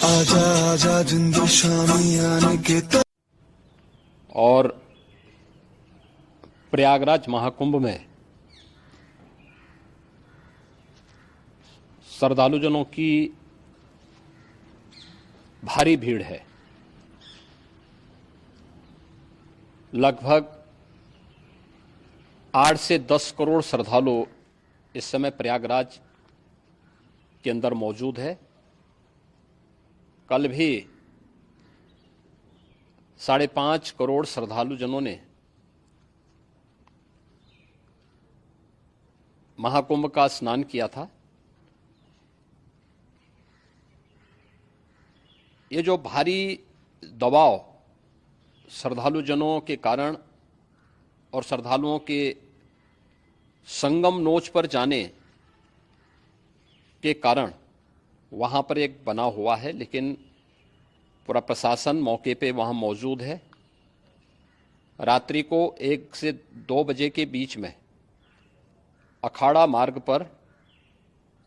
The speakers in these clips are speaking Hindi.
आजा आजा जिंदू शामी आने के और प्रयागराज महाकुंभ में श्रद्धालुजनों की भारी भीड़ है। लगभग 8 से 10 करोड़ श्रद्धालु इस समय प्रयागराज के अंदर मौजूद है। कल भी 5.5 करोड़ श्रद्धालुजनों ने महाकुंभ का स्नान किया था। ये जो भारी दबाव श्रद्धालुजनों के कारण और श्रद्धालुओं के संगम नोच पर जाने के कारण वहां पर एक बना हुआ है, लेकिन पूरा प्रशासन मौके पे वहां मौजूद है। रात्रि को 1 से 2 बजे के बीच में अखाड़ा मार्ग पर,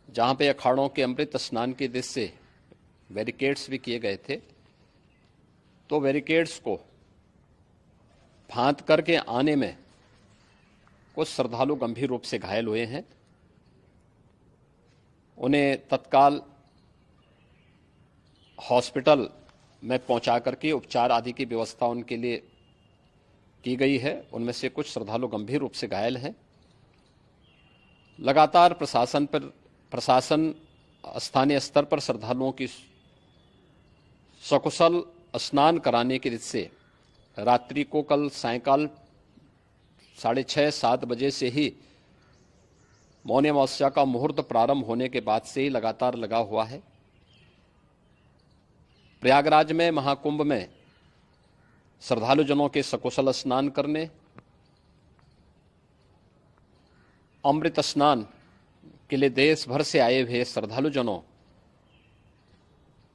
जहां पे अखाड़ों के अमृत स्नान के दृश्य से बैरिकेड्स भी किए गए थे, तो बैरिकेड्स को फांद करके आने में कुछ श्रद्धालु गंभीर रूप से घायल हुए हैं। उन्हें तत्काल हॉस्पिटल में पहुंचा करके उपचार आदि की व्यवस्था उनके लिए की गई है। उनमें से कुछ श्रद्धालु गंभीर रूप से घायल हैं। लगातार प्रशासन स्थानीय स्तर पर श्रद्धालुओं की सकुशल स्नान कराने के से रात्रि को कल सायंकाल 6:30-7 बजे से ही मौनी अमावस्या का मुहूर्त प्रारंभ होने के बाद से ही लगातार लगा हुआ है। प्रयागराज में महाकुंभ में श्रद्धालुजनों के सकुशल स्नान करने, अमृत स्नान के लिए देश भर से आए हुए श्रद्धालुजनों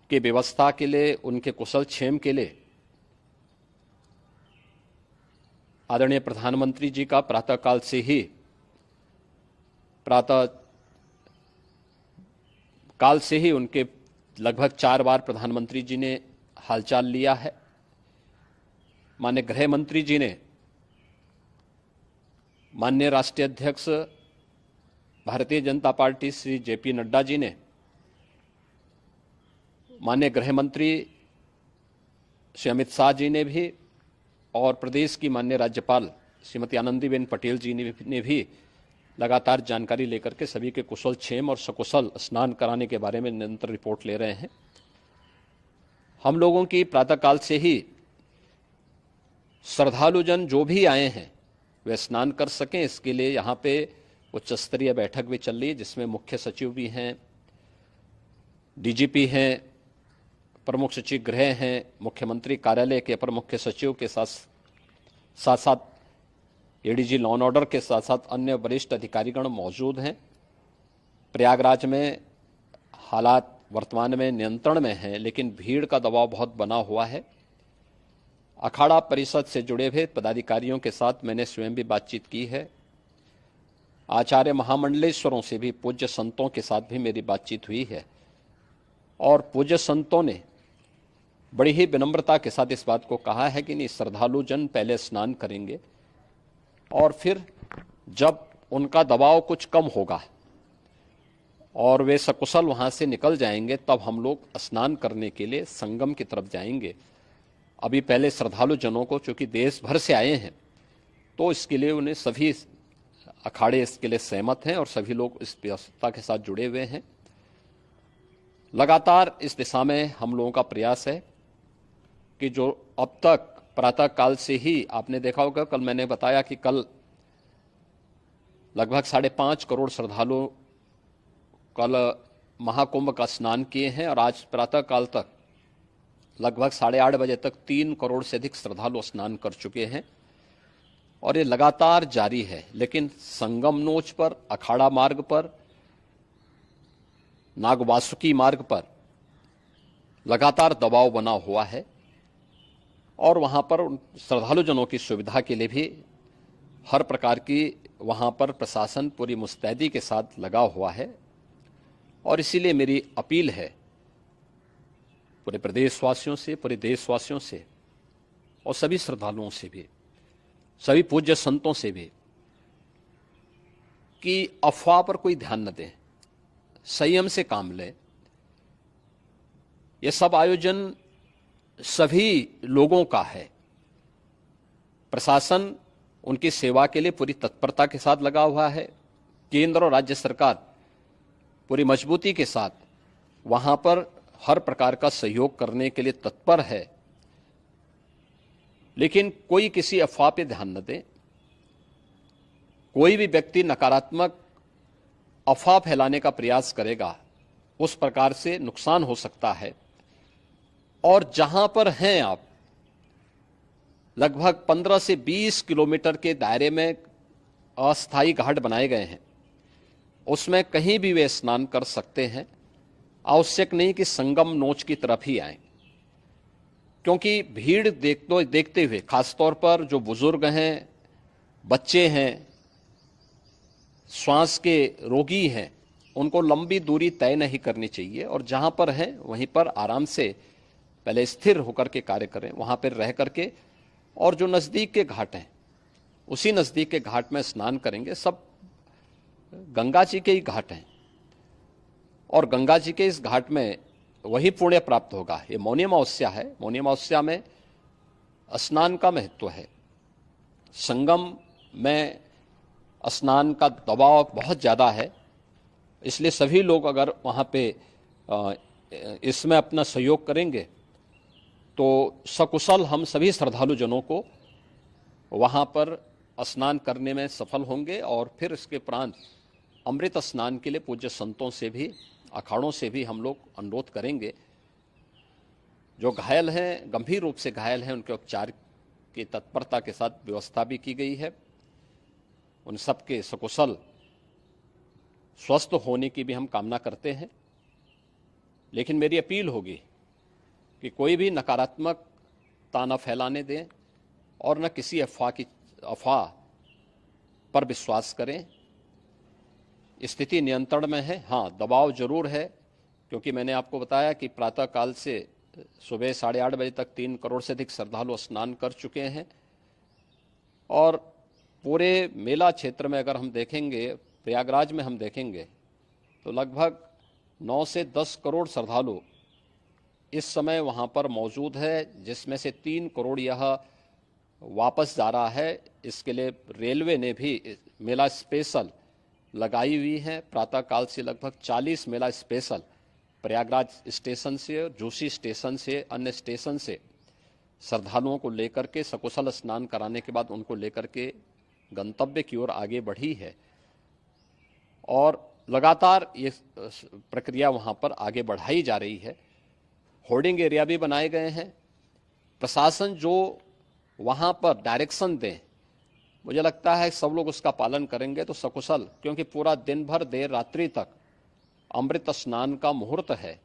की व्यवस्था के लिए, उनके कुशल क्षेम के लिए आदरणीय प्रधानमंत्री जी का प्रातःकाल से ही उनके लगभग 4 बार प्रधानमंत्री जी ने हालचाल लिया है। माननीय गृह मंत्री जी ने, माननीय राष्ट्रीय अध्यक्ष भारतीय जनता पार्टी श्री जेपी नड्डा जी ने, माननीय गृह मंत्री श्री अमित शाह जी ने भी, और प्रदेश की माननीय राज्यपाल श्रीमती आनंदीबेन पटेल जी ने भी लगातार जानकारी लेकर के सभी के कुशल क्षेम और सकुशल स्नान कराने के बारे में निरंतर रिपोर्ट ले रहे हैं। हम लोगों की प्रातःकाल से ही श्रद्धालुजन जो भी आए हैं वे स्नान कर सकें, इसके लिए यहाँ पे उच्च स्तरीय बैठक भी चल रही है, जिसमें मुख्य सचिव भी हैं, डीजीपी हैं, प्रमुख सचिव गृह हैं, मुख्यमंत्री कार्यालय के अपर मुख्य सचिव के साथ साथ एडीजी लॉ एंड ऑर्डर के साथ साथ अन्य वरिष्ठ अधिकारीगण मौजूद हैं। प्रयागराज में हालात वर्तमान में नियंत्रण में हैं, लेकिन भीड़ का दबाव बहुत बना हुआ है। अखाड़ा परिषद से जुड़े हुए पदाधिकारियों के साथ मैंने स्वयं भी बातचीत की है। आचार्य महामंडलेश्वरों से भी, पूज्य संतों के साथ भी मेरी बातचीत हुई है, और पूज्य संतों ने बड़ी ही विनम्रता के साथ इस बात को कहा है कि नहीं, श्रद्धालुजन पहले स्नान करेंगे और फिर जब उनका दबाव कुछ कम होगा और वे सकुशल वहां से निकल जाएंगे, तब हम लोग स्नान करने के लिए संगम की तरफ जाएंगे। अभी पहले श्रद्धालुजनों को, चूंकि देश भर से आए हैं, तो इसके लिए उन्हें सभी अखाड़े इसके लिए सहमत हैं और सभी लोग इस व्यवस्था के साथ जुड़े हुए हैं। लगातार इस दिशा में हम लोगों का प्रयास है कि जो अब तक प्रातःकाल से ही आपने देखा होगा, कल मैंने बताया कि कल लगभग 5.5 करोड़ श्रद्धालु कल महाकुंभ का स्नान किए हैं, और आज प्रातःकाल तक लगभग 8:30 बजे तक 3 करोड़ से अधिक श्रद्धालु स्नान कर चुके हैं, और ये लगातार जारी है। लेकिन संगम नोच पर, अखाड़ा मार्ग पर, नागवासुकी मार्ग पर लगातार दबाव बना हुआ है, और वहां पर श्रद्धालुजनों की सुविधा के लिए भी हर प्रकार की वहां पर प्रशासन पूरी मुस्तैदी के साथ लगा हुआ है। और इसीलिए मेरी अपील है पूरे प्रदेशवासियों से, पूरे देशवासियों से और सभी श्रद्धालुओं से भी, सभी पूज्य संतों से भी कि अफवाह पर कोई ध्यान न दें, संयम से काम लें। ये सब आयोजन सभी लोगों का है। प्रशासन उनकी सेवा के लिए पूरी तत्परता के साथ लगा हुआ है। केंद्र और राज्य सरकार पूरी मजबूती के साथ वहां पर हर प्रकार का सहयोग करने के लिए तत्पर है। लेकिन कोई किसी अफवाह पे ध्यान न दे। कोई भी व्यक्ति नकारात्मक अफवाह फैलाने का प्रयास करेगा, उस प्रकार से नुकसान हो सकता है। और जहां पर हैं आप, लगभग 15 से 20 किलोमीटर के दायरे में अस्थायी घाट बनाए गए हैं, उसमें कहीं भी वे स्नान कर सकते हैं। आवश्यक नहीं कि संगम नोच की तरफ ही आएं, क्योंकि भीड़ देखते हुए, खासतौर पर जो बुजुर्ग हैं, बच्चे हैं, श्वास के रोगी हैं, उनको लंबी दूरी तय नहीं करनी चाहिए और जहां पर हैं वहीं पर आराम से पहले स्थिर होकर के कार्य करें, वहां पर रह करके। और जो नज़दीक के घाट हैं, उसी नज़दीक के घाट में स्नान करेंगे। सब गंगा जी के ही घाट हैं और गंगा जी के इस घाट में वही पुण्य प्राप्त होगा। ये मौनी अमावस्या है। मौनी अमावस्या में स्नान का महत्व है। संगम में स्नान का दबाव बहुत ज़्यादा है, इसलिए सभी लोग अगर वहाँ पे इसमें अपना सहयोग करेंगे तो सकुशल हम सभी श्रद्धालु जनों को वहाँ पर स्नान करने में सफल होंगे। और फिर इसके उपरांत अमृत स्नान के लिए पूज्य संतों से भी, अखाड़ों से भी हम लोग अनुरोध करेंगे। जो घायल हैं, गंभीर रूप से घायल हैं, उनके उपचार की तत्परता के साथ व्यवस्था भी की गई है। उन सबके सकुशल स्वस्थ होने की भी हम कामना करते हैं। लेकिन मेरी अपील होगी कि कोई भी नकारात्मकता न फैलाने दें और न किसी अफवाह पर विश्वास करें। स्थिति नियंत्रण में है। हाँ, दबाव जरूर है, क्योंकि मैंने आपको बताया कि प्रातःकाल से सुबह 8:30 बजे तक 3 करोड़ से अधिक श्रद्धालु स्नान कर चुके हैं। और पूरे मेला क्षेत्र में अगर हम देखेंगे, प्रयागराज में हम देखेंगे तो लगभग 9 से 10 करोड़ श्रद्धालु इस समय वहाँ पर मौजूद है, जिसमें से 3 करोड़ यह वापस जा रहा है। इसके लिए रेलवे ने भी मेला स्पेशल लगाई हुई है। प्रातःकाल से लगभग 40 मेला स्पेशल प्रयागराज स्टेशन से और जोशी स्टेशन से, अन्य स्टेशन से श्रद्धालुओं को लेकर के सकुशल स्नान कराने के बाद उनको लेकर के गंतव्य की ओर आगे बढ़ी है। और लगातार ये प्रक्रिया वहाँ पर आगे बढ़ाई जा रही है। होर्डिंग एरिया भी बनाए गए हैं। प्रशासन जो वहाँ पर डायरेक्शन दें, मुझे लगता है सब लोग उसका पालन करेंगे तो सकुशल, क्योंकि पूरा दिन भर देर रात्रि तक अमृत स्नान का मुहूर्त है।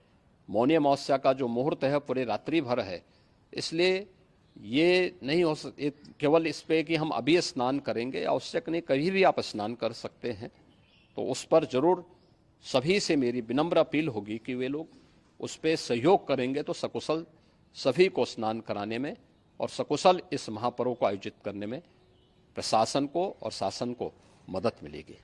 मौनी अमावस्या का जो मुहूर्त है पूरे रात्रि भर है। इसलिए ये नहीं हो केवल इस पे कि हम अभी स्नान करेंगे, आवश्यक नहीं, कभी भी आप स्नान कर सकते हैं। तो उस पर जरूर सभी से मेरी विनम्र अपील होगी कि वे लोग उस पर सहयोग करेंगे तो सकुशल सभी को स्नान कराने में और सकुशल इस महापर्व को आयोजित करने में प्रशासन को और शासन को मदद मिलेगी।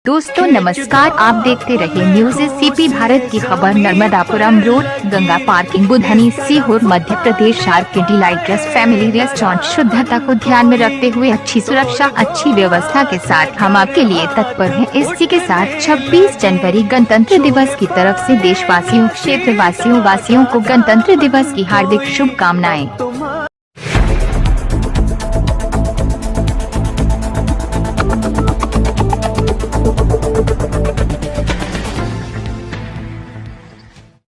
दोस्तों नमस्कार, आप देखते रहे न्यूज़ सीपी भारत की खबर। Narmadapuram road, Ganga parking, Budhni, Sehore, Madhya Pradesh. R K delight family restaurant शुद्धता को ध्यान में रखते हुए अच्छी सुरक्षा, अच्छी व्यवस्था के साथ हम आपके लिए तत्पर हैं। इसी के साथ 26 जनवरी गणतंत्र दिवस की तरफ से देशवासियों, क्षेत्रवासियों को गणतंत्र दिवस की हार्दिक शुभकामनाएं।